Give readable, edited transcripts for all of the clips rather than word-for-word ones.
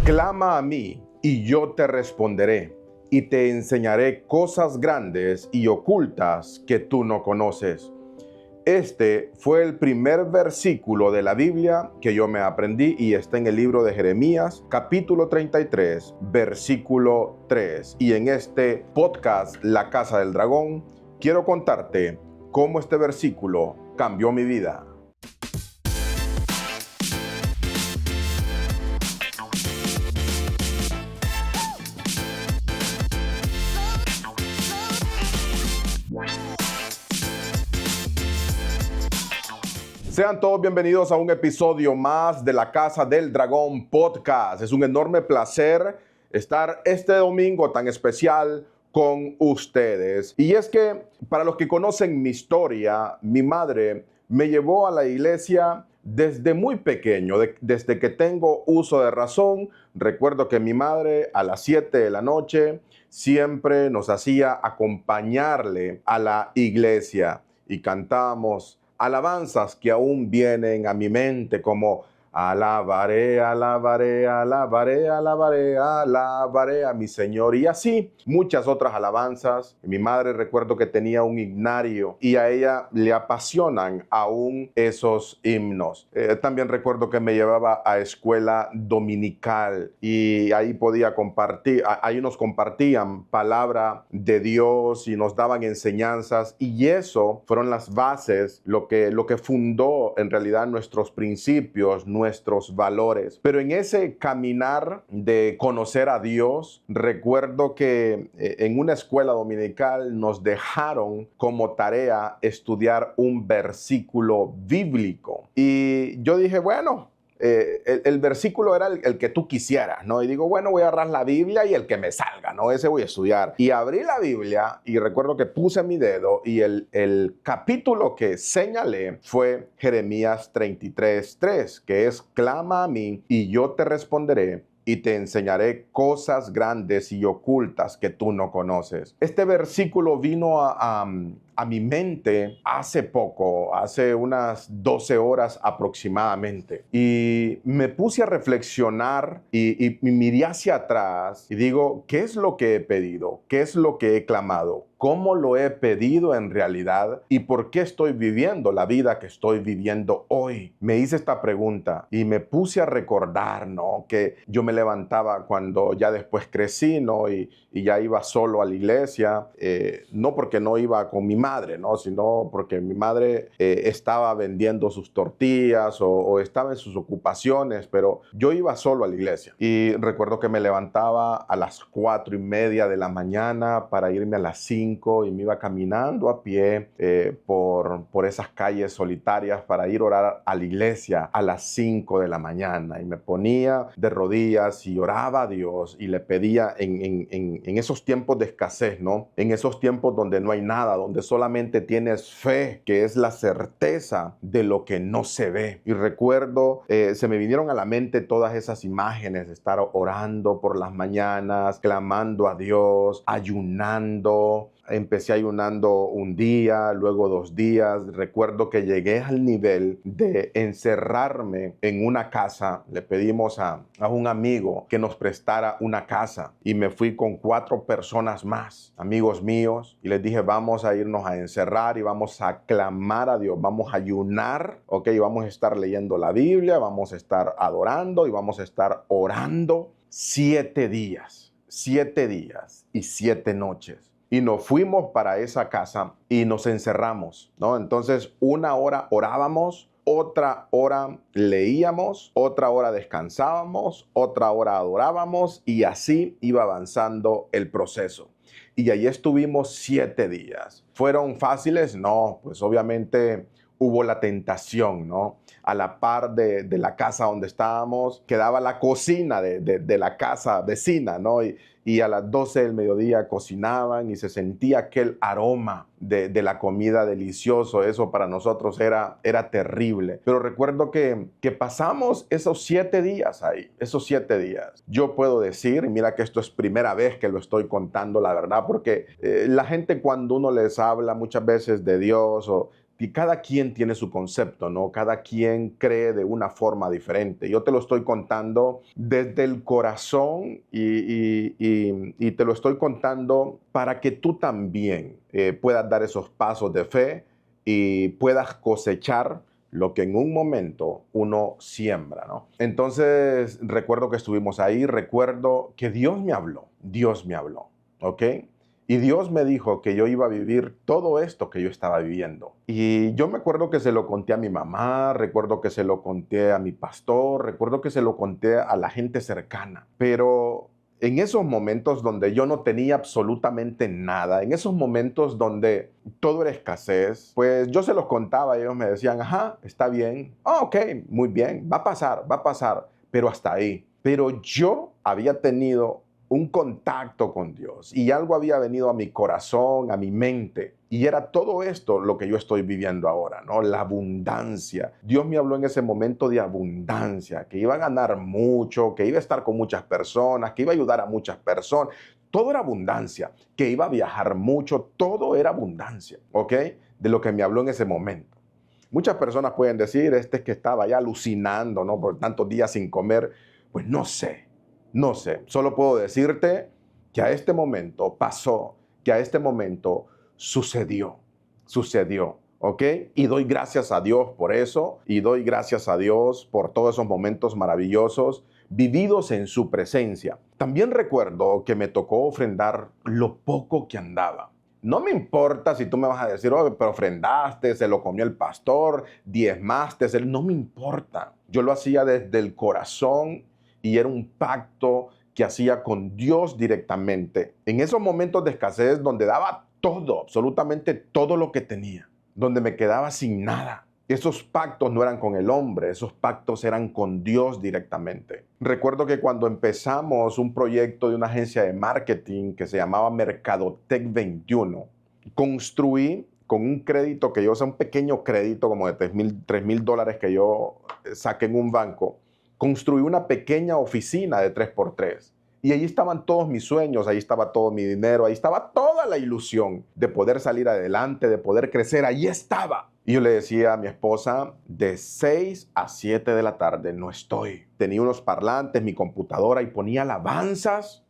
Clama a mí y yo te responderé y te enseñaré cosas grandes y ocultas que tú no conoces. Este fue el primer versículo de la Biblia que yo me aprendí y está en el libro de Jeremías, capítulo 33, versículo 3. Y en este podcast, La Casa del Dragón, quiero contarte cómo este versículo cambió mi vida. Sean todos bienvenidos a un episodio más de La Casa del Dragón Podcast. Es un enorme placer estar este domingo tan especial con ustedes. Y es que, para los que conocen mi historia, mi madre me llevó a la iglesia desde muy pequeño, desde que tengo uso de razón. Recuerdo que mi madre a las 7 de la noche siempre nos hacía acompañarle a la iglesia y cantábamos alabanzas que aún vienen a mi mente, como alabaré, alabaré, alabaré, alabaré, alabaré a mi Señor, y así muchas otras alabanzas. Mi madre, recuerdo que tenía un himnario y a ella le apasionan aún esos himnos. También recuerdo que me llevaba a escuela dominical y ahí podía compartir, ahí nos compartían palabra de Dios y nos daban enseñanzas, y eso fueron las bases, lo que fundó en realidad nuestros principios, nuestros valores. Pero en ese caminar de conocer a Dios, recuerdo que en una escuela dominical nos dejaron como tarea estudiar un versículo bíblico. Y yo dije, bueno, el versículo era el que tú quisieras, ¿no? Y digo, bueno, voy a agarrar la Biblia y el que me salga, ¿no? Ese voy a estudiar. Y abrí la Biblia y recuerdo que puse mi dedo y el capítulo que señalé fue Jeremías 33:3, que es: clama a mí y yo te responderé y te enseñaré cosas grandes y ocultas que tú no conoces. Este versículo vino a mi mente hace poco, hace unas 12 horas aproximadamente. Y me puse a reflexionar y miré hacia atrás y digo, ¿qué es lo que he pedido? ¿Qué es lo que he clamado? ¿Cómo lo he pedido en realidad? ¿Y por qué estoy viviendo la vida que estoy viviendo hoy? Me hice esta pregunta y me puse a recordar, ¿no? Que yo me levantaba cuando ya después crecí, ¿no? Y ya iba solo a la iglesia, no porque no iba con mi madre, ¿no? Sino porque mi madre estaba vendiendo sus tortillas o estaba en sus ocupaciones, pero yo iba solo a la iglesia. Y recuerdo que me levantaba a las 4:30 de la mañana para irme a las 5 y me iba caminando a pie por esas calles solitarias para ir a orar a la iglesia a las 5 de la mañana. Y me ponía de rodillas y oraba a Dios y le pedía en esos tiempos de escasez, ¿no? En esos tiempos donde no hay nada, donde solamente tienes fe, que es la certeza de lo que no se ve. Y recuerdo, se me vinieron a la mente todas esas imágenes de estar orando por las mañanas, clamando a Dios, ayunando. Empecé ayunando un día, luego 2 días. Recuerdo que llegué al nivel de encerrarme en una casa. Le pedimos a un amigo que nos prestara una casa y me fui con 4 personas más, amigos míos, y les dije, vamos a irnos a encerrar y vamos a clamar a Dios, vamos a ayunar, ¿ok? Vamos a estar leyendo la Biblia, vamos a estar adorando y vamos a estar orando 7 días y 7 noches. Y nos fuimos para esa casa y nos encerramos, ¿no? Entonces, 1 hora orábamos, otra hora leíamos, otra hora descansábamos, otra hora adorábamos, y así iba avanzando el proceso. Y ahí estuvimos 7 días. ¿Fueron fáciles? No, pues obviamente hubo la tentación, ¿no? A la par de la casa donde estábamos, quedaba la cocina de la casa vecina, ¿no? Y a las 12 del mediodía cocinaban y se sentía aquel aroma de la comida delicioso. Eso para nosotros era terrible. Pero recuerdo que pasamos esos 7 días ahí, esos 7 días. Yo puedo decir, y mira que esto es primera vez que lo estoy contando, la verdad, porque la gente, cuando uno les habla muchas veces de Dios o cada quien tiene su concepto, ¿no? Cada quien cree de una forma diferente. Yo te lo estoy contando desde el corazón y te lo estoy contando para que tú también puedas dar esos pasos de fe y puedas cosechar lo que en un momento uno siembra, ¿no? Entonces, recuerdo que estuvimos ahí, recuerdo que Dios me habló, ¿ok? Y Dios me dijo que yo iba a vivir todo esto que yo estaba viviendo. Y yo me acuerdo que se lo conté a mi mamá, recuerdo que se lo conté a mi pastor, recuerdo que se lo conté a la gente cercana. Pero en esos momentos donde yo no tenía absolutamente nada, en esos momentos donde todo era escasez, pues yo se los contaba y ellos me decían, ajá, está bien, ok, muy bien, va a pasar, pero hasta ahí. Pero yo había tenido un contacto con Dios y algo había venido a mi corazón, a mi mente. Y era todo esto lo que yo estoy viviendo ahora, ¿no? La abundancia. Dios me habló en ese momento de abundancia, que iba a ganar mucho, que iba a estar con muchas personas, que iba a ayudar a muchas personas. Todo era abundancia, que iba a viajar mucho, todo era abundancia, ¿ok? De lo que me habló en ese momento. Muchas personas pueden decir, este es que estaba ya alucinando, ¿no? Por tantos días sin comer. Pues no sé. No sé, solo puedo decirte que a este momento pasó, que a este momento sucedió, ¿ok? Y doy gracias a Dios por eso, y doy gracias a Dios por todos esos momentos maravillosos vividos en su presencia. También recuerdo que me tocó ofrendar lo poco que andaba. No me importa si tú me vas a decir, oh, pero ofrendaste, se lo comió el pastor, diezmaste, no me importa. Yo lo hacía desde el corazón y era un pacto que hacía con Dios directamente. En esos momentos de escasez donde daba todo, absolutamente todo lo que tenía, donde me quedaba sin nada. Esos pactos no eran con el hombre, esos pactos eran con Dios directamente. Recuerdo que cuando empezamos un proyecto de una agencia de marketing que se llamaba Mercadotec 21, construí con un crédito que yo, o sea, un pequeño crédito como de $3,000 que yo saqué en un banco, construí una pequeña oficina de 3x3. Y ahí estaban todos mis sueños, ahí estaba todo mi dinero, ahí estaba toda la ilusión de poder salir adelante, de poder crecer, ahí estaba. Y yo le decía a mi esposa, de 6 a 7 de la tarde no estoy. Tenía unos parlantes, mi computadora y ponía alabanzas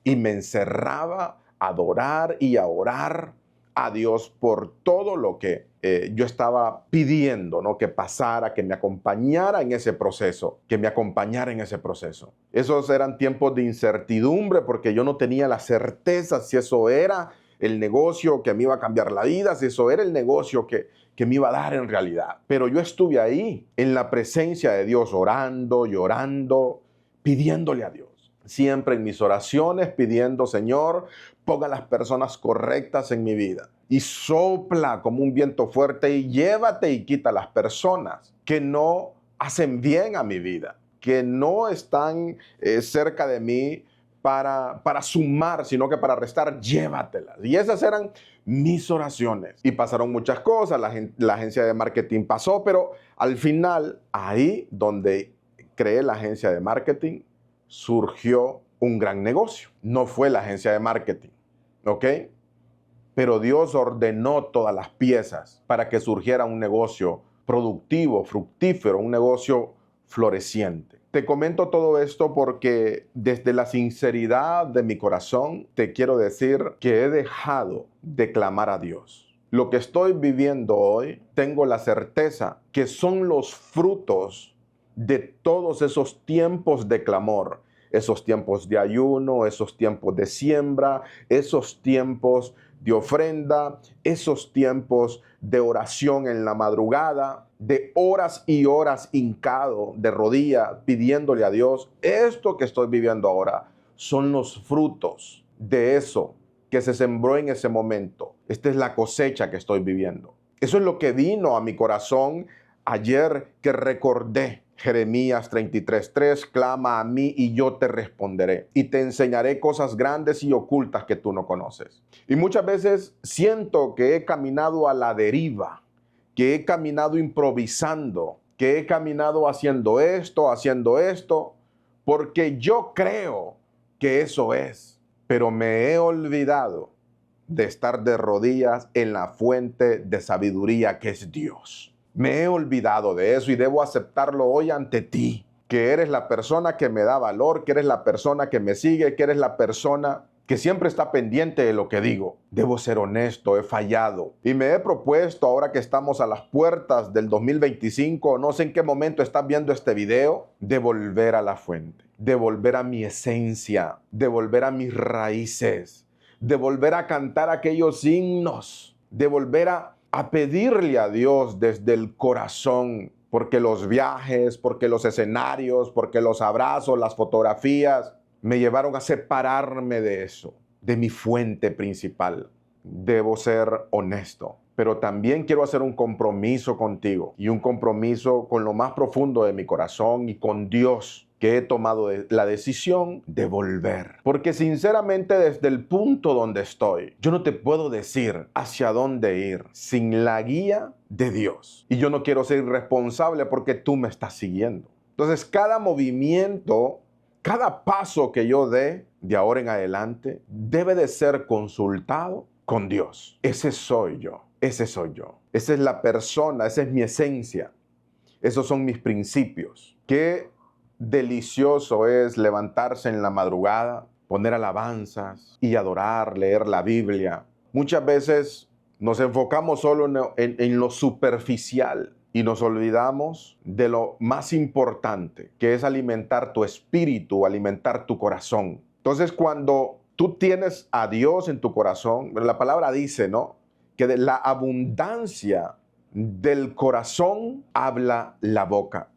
y me encerraba a adorar y a orar a Dios por todo lo que yo estaba pidiendo, ¿no? Que pasara, que me acompañara en ese proceso, que me acompañara en ese proceso. Esos eran tiempos de incertidumbre porque yo no tenía la certeza si eso era el negocio que me iba a cambiar la vida, si eso era el negocio que me iba a dar en realidad. Pero yo estuve ahí en la presencia de Dios, orando, llorando, pidiéndole a Dios. Siempre en mis oraciones pidiendo, Señor, ponga las personas correctas en mi vida. Y sopla como un viento fuerte y llévate y quita las personas que no hacen bien a mi vida, que no están cerca de mí para sumar, sino que para restar, llévatelas. Y esas eran mis oraciones. Y pasaron muchas cosas, la agencia de marketing pasó, pero al final, ahí donde creé la agencia de marketing, surgió un gran negocio. No fue la agencia de marketing, ¿ok? Pero Dios ordenó todas las piezas para que surgiera un negocio productivo, fructífero, un negocio floreciente. Te comento todo esto porque desde la sinceridad de mi corazón te quiero decir que he dejado de clamar a Dios. Lo que estoy viviendo hoy, tengo la certeza que son los frutos de todos esos tiempos de clamor, esos tiempos de ayuno, esos tiempos de siembra, esos tiempos de ofrenda, esos tiempos de oración en la madrugada, de horas y horas hincado de rodilla pidiéndole a Dios. Esto que estoy viviendo ahora son los frutos de eso que se sembró en ese momento. Esta es la cosecha que estoy viviendo. Eso es lo que vino a mi corazón ayer que recordé Jeremías 33:3, clama a mí y yo te responderé y te enseñaré cosas grandes y ocultas que tú no conoces. Y muchas veces siento que he caminado a la deriva, que he caminado improvisando, que he caminado haciendo esto, porque yo creo que eso es, pero me he olvidado de estar de rodillas en la fuente de sabiduría que es Dios. Me he olvidado de eso y debo aceptarlo hoy ante ti, que eres la persona que me da valor, que eres la persona que me sigue, que eres la persona que siempre está pendiente de lo que digo. Debo ser honesto, he fallado. Y me he propuesto, ahora que estamos a las puertas del 2025, no sé en qué momento estás viendo este video, de volver a la fuente, de volver a mi esencia, de volver a mis raíces, de volver a cantar aquellos himnos, de volver a pedirle a Dios desde el corazón, porque los viajes, porque los escenarios, porque los abrazos, las fotografías, me llevaron a separarme de eso, de mi fuente principal. Debo ser honesto, pero también quiero hacer un compromiso contigo y un compromiso con lo más profundo de mi corazón y con Dios, que he tomado la decisión de volver. Porque sinceramente, desde el punto donde estoy, yo no te puedo decir hacia dónde ir sin la guía de Dios. Y yo no quiero ser irresponsable porque tú me estás siguiendo. Entonces, cada movimiento, cada paso que yo dé de ahora en adelante debe de ser consultado con Dios. Ese soy yo, ese soy yo. Esa es la persona, esa es mi esencia. Esos son mis principios. Qué delicioso es levantarse en la madrugada, poner alabanzas y adorar, leer la Biblia. Muchas veces nos enfocamos solo en lo superficial y nos olvidamos de lo más importante, que es alimentar tu espíritu, alimentar tu corazón. Entonces, cuando tú tienes a Dios en tu corazón, la palabra dice, ¿no?, que de la abundancia del corazón habla la boca.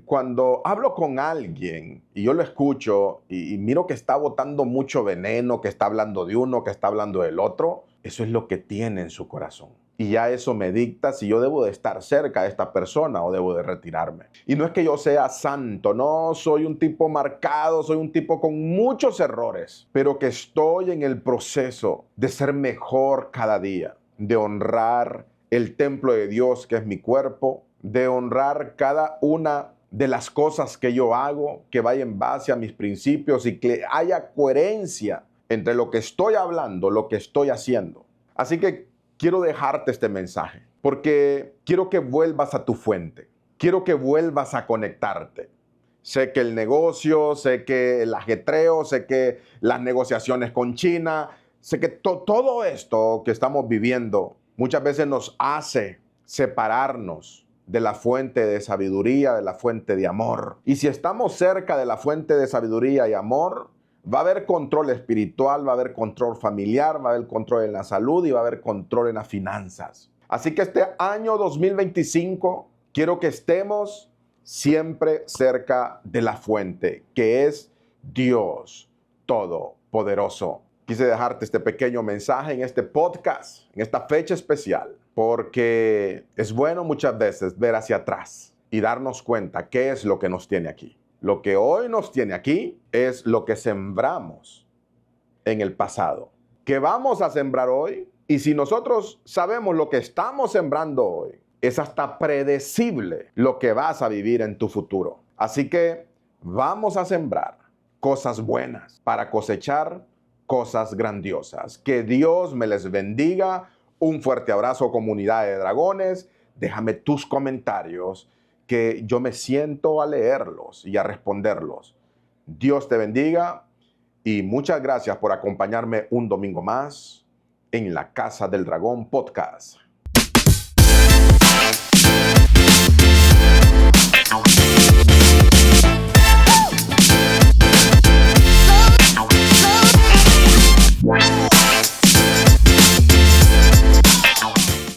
Cuando hablo con alguien y yo lo escucho y miro que está botando mucho veneno, que está hablando de uno, que está hablando del otro, eso es lo que tiene en su corazón. Y ya eso me dicta si yo debo de estar cerca de esta persona o debo de retirarme. Y no es que yo sea santo, no, soy un tipo marcado, soy un tipo con muchos errores, pero que estoy en el proceso de ser mejor cada día, de honrar el templo de Dios que es mi cuerpo, de honrar cada una de las cosas que yo hago, que vaya en base a mis principios y que haya coherencia entre lo que estoy hablando, lo que estoy haciendo. Así que quiero dejarte este mensaje, porque quiero que vuelvas a tu fuente, quiero que vuelvas a conectarte. Sé que el negocio, sé que el ajetreo, sé que las negociaciones con China, sé que todo esto que estamos viviendo muchas veces nos hace separarnos de la fuente de sabiduría, de la fuente de amor. Y si estamos cerca de la fuente de sabiduría y amor, va a haber control espiritual, va a haber control familiar, va a haber control en la salud y va a haber control en las finanzas. Así que este año 2025 quiero que estemos siempre cerca de la fuente, que es Dios Todopoderoso. Quise dejarte este pequeño mensaje en este podcast, en esta fecha especial, porque es bueno muchas veces ver hacia atrás y darnos cuenta qué es lo que nos tiene aquí. Lo que hoy nos tiene aquí es lo que sembramos en el pasado. ¿Qué vamos a sembrar hoy? Y si nosotros sabemos lo que estamos sembrando hoy, es hasta predecible lo que vas a vivir en tu futuro. Así que vamos a sembrar cosas buenas para cosechar cosas grandiosas. Que Dios me les bendiga. Un fuerte abrazo, comunidad de dragones. Déjame tus comentarios, que yo me siento a leerlos y a responderlos. Dios te bendiga y muchas gracias por acompañarme un domingo más en la Casa del Dragón Podcast.